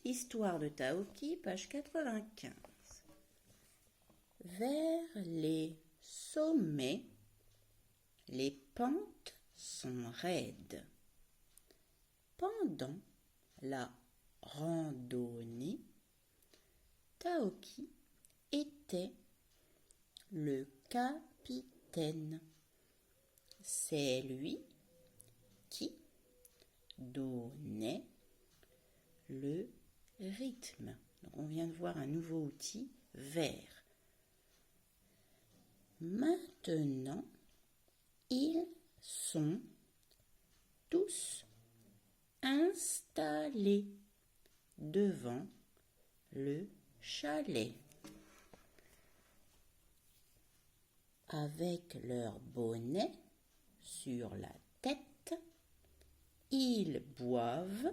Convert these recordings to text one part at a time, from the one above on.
Histoire de Taoki, page 95. Vers les sommets, les pentes sont raides. Pendant la randonnée, Taoki était le capitaine. C'est lui qui donnait le rythme. Donc on vient de voir un nouveau outil, vers. Maintenant, ils sont tous installés devant le chalet. Avec leur bonnet sur la tête, ils boivent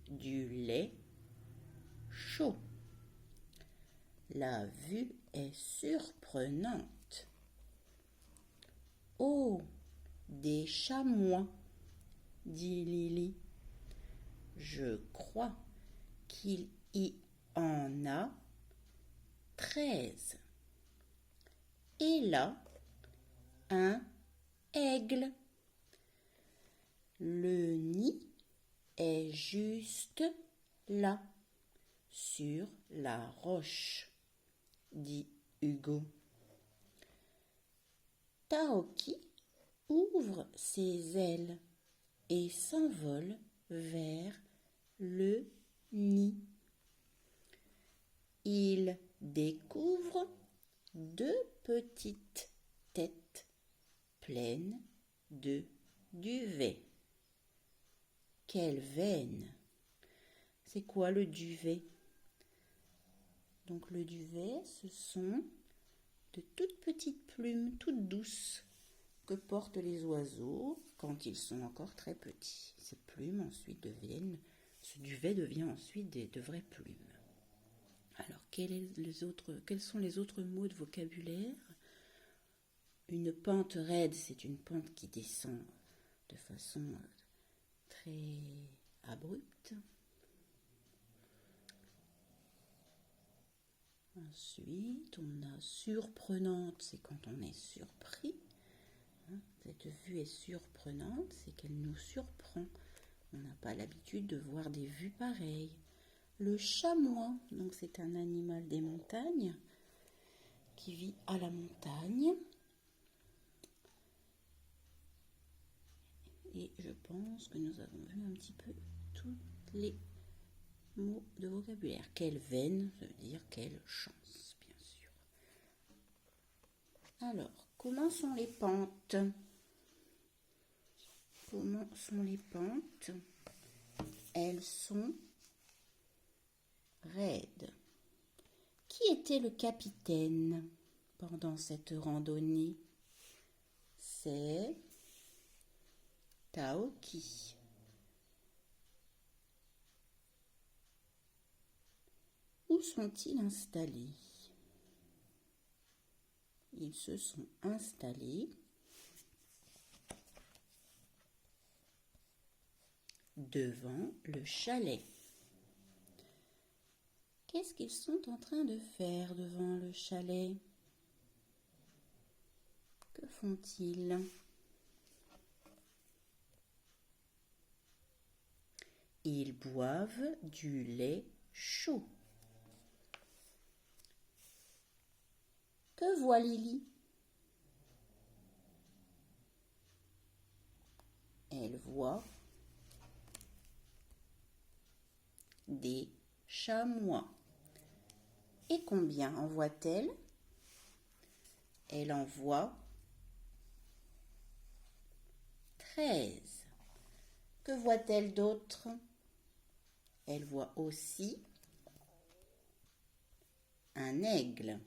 du lait chaud. La vue est surprenante. Oh, des chamois, dit Lily. Je crois qu'il y en a 13. Et là, un aigle. Le nid est juste là, sur la roche, dit Hugo. Taoki ouvre ses ailes et s'envole vers le nid. Il découvre 2 petites têtes pleines de duvet. Quelle veine! C'est quoi le duvet? Donc le duvet, ce sont de toutes petites plumes, toutes douces, que portent les oiseaux quand ils sont encore très petits. Ces plumes ensuite ce duvet devient ensuite de vraies plumes. Alors, quels sont les autres mots de vocabulaire? Une pente raide, c'est une pente qui descend de façon très abrupte. Ensuite, on a surprenante, c'est quand on est surpris. Cette vue est surprenante, c'est qu'elle nous surprend. On n'a pas l'habitude de voir des vues pareilles. Le chamois, donc c'est un animal des montagnes qui vit à la montagne. Et je pense que nous avons vu un petit peu tous les mots de vocabulaire. Quelle veine, ça veut dire quelle chance, bien sûr. Alors, comment sont les pentes? Comment sont les pentes? Elles sont raides. Qui était le capitaine pendant cette randonnée? C'est Taoki. Où sont-ils installés? Ils se sont installés devant le chalet. Qu'est-ce qu'ils sont en train de faire devant le chalet? Que font-ils? Ils boivent du lait chaud. Que voit Lily? Elle voit des chamois. Et combien en voit-elle? Elle en voit 13. Que voit-elle d'autre? Elle voit aussi un aigle.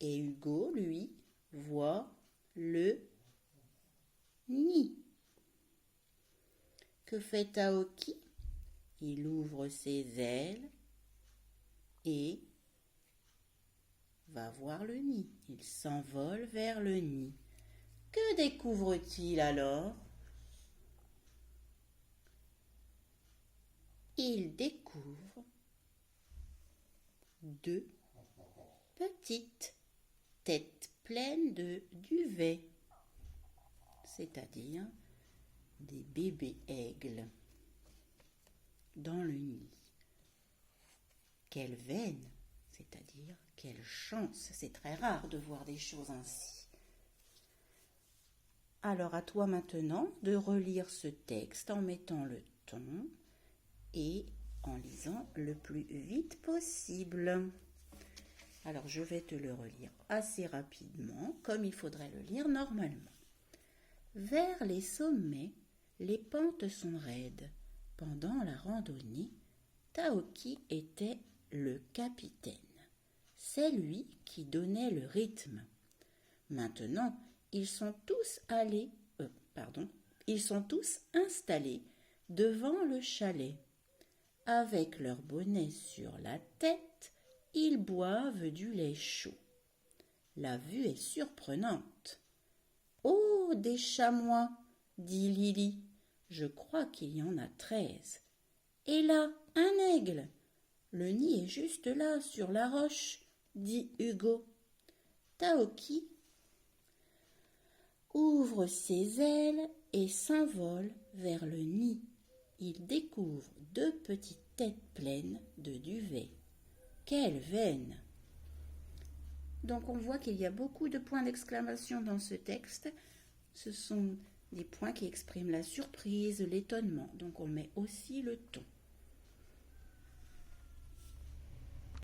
Et Hugo, lui, voit le nid. Que fait Taoki? Il ouvre ses ailes et va voir le nid. Il s'envole vers le nid. Que découvre-t-il alors? il découvre deux petites têtes pleines de duvet, c'est-à-dire des bébés aigles dans le nid. Quelle veine, c'est-à-dire quelle chance, c'est très rare de voir des choses ainsi. Alors à toi maintenant de relire ce texte en mettant le ton et en lisant le plus vite possible. Alors je vais te le relire assez rapidement, comme il faudrait le lire normalement. Vers les sommets, les pentes sont raides. Pendant la randonnée, Taoki était le capitaine. C'est lui qui donnait le rythme. Maintenant, ils sont tous installés devant le chalet. Avec leur bonnet sur la tête, ils boivent du lait chaud. La vue est surprenante. « Oh, des chamois !» dit Lily. « Je crois qu'il y en a 13. Et là, un aigle !» « Le nid est juste là, sur la roche, » dit Hugo. Taoki ouvre ses ailes et s'envole vers le nid. Il découvre deux petites têtes pleines de duvet. Quelle veine! Donc on voit qu'il y a beaucoup de points d'exclamation dans ce texte. Ce sont des points qui expriment la surprise, l'étonnement. Donc on met aussi le ton.